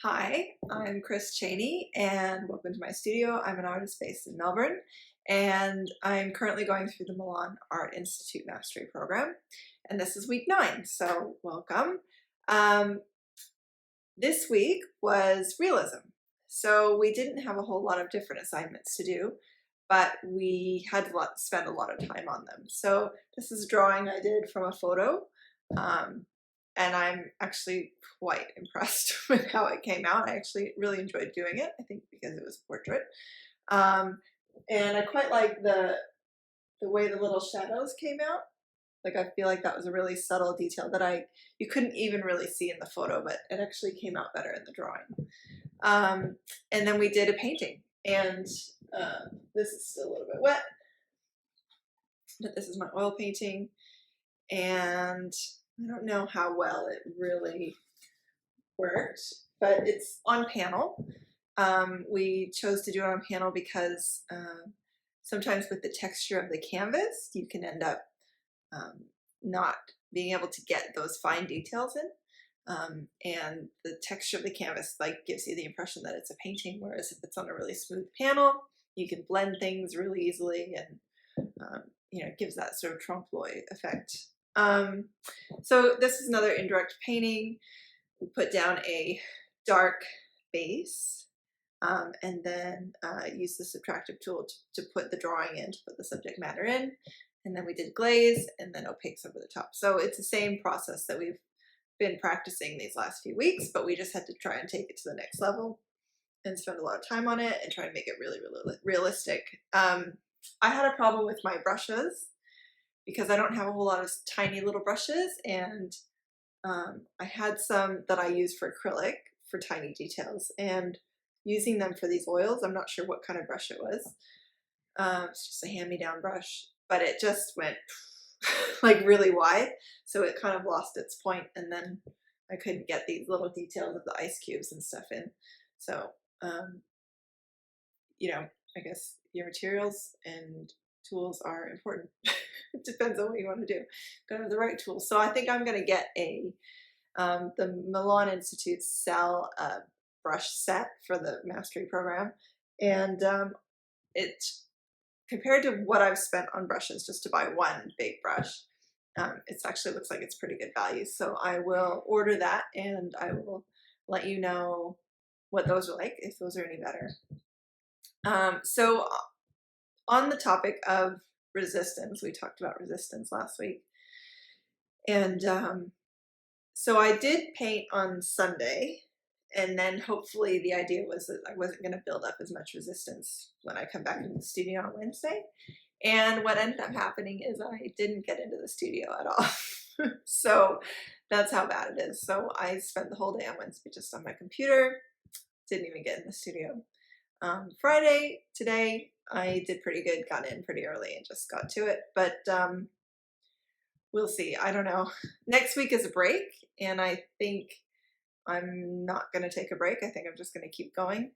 Hi, I'm Chris Cheney and welcome to my studio. I'm an artist based in Melbourne and I'm currently going through the Milan Art Institute Mastery Program and this is week 9, so welcome. Um, this week was realism. So we didn't have a whole lot of different assignments to do, but we had to spend a lot of time on them. So this is a drawing I did from a photo. Um, and I'm actually quite impressed with how it came out. I actually really enjoyed doing it, I think because it was a portrait. And I quite like the way the little shadows came out. Like I feel like that was a really subtle detail that you couldn't even really see in the photo, but it actually came out better in the drawing. And then we did a painting, and this is still a little bit wet, but this is my oil painting, and I don't know how well it really worked, but it's on panel. We chose to do it on panel because sometimes with the texture of the canvas, you can end up not being able to get those fine details in. And the texture of the canvas gives you the impression that it's a painting, whereas if it's on a really smooth panel, you can blend things really easily and it gives that sort of trompe l'oeil effect. So this is another indirect painting. We put down a dark base and then use the subtractive tool to put the drawing in, to put the subject matter in. And then we did glaze and then opaques over the top. So it's the same process that we've been practicing these last few weeks, but we just had to try and take it to the next level and spend a lot of time on it and try and make it really, really realistic. I had a problem with my brushes because I don't have a whole lot of tiny little brushes, and I had some that I use for acrylic for tiny details, and using them for these oils, I'm not sure what kind of brush it was. It's just a hand-me-down brush, but it just went like really wide, so it kind of lost its point, and then I couldn't get these little details of the ice cubes and stuff in. So I guess your materials and tools are important. It depends on what you want to do. Gotta have the right tools. So I think I'm gonna get the Milan Institute sell a brush set for the mastery program, and it, compared to what I've spent on brushes just to buy one big brush, it actually looks like it's pretty good value. So I will order that and I will let you know what those are like, if those are any better. So on the topic of resistance, we talked about resistance last week. And so I did paint on Sunday, and then hopefully the idea was that I wasn't going to build up as much resistance when I come back into the studio on Wednesday. And what ended up happening is I didn't get into the studio at all. So that's how bad it is. So I spent the whole day on Wednesday just on my computer, didn't even get in the studio. Friday, today, I did pretty good, got in pretty early and just got to it, but we'll see. I don't know. Next week is a break, and I think I'm not going to take a break. I think I'm just going to keep going.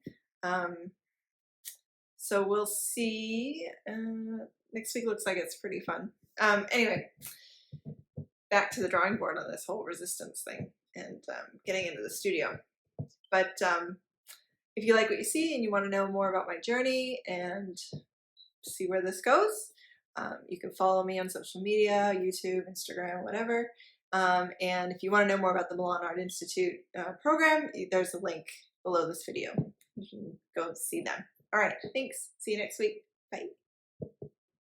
So we'll see. Next week looks like it's pretty fun. Anyway, back to the drawing board on this whole resistance thing and getting into the studio. But if you like what you see and you want to know more about my journey and see where this goes, you can follow me on social media, YouTube, Instagram, whatever. And if you want to know more about the Milan Art Institute program, there's a link below this video. You can go see them. All right, thanks. See you next week. Bye.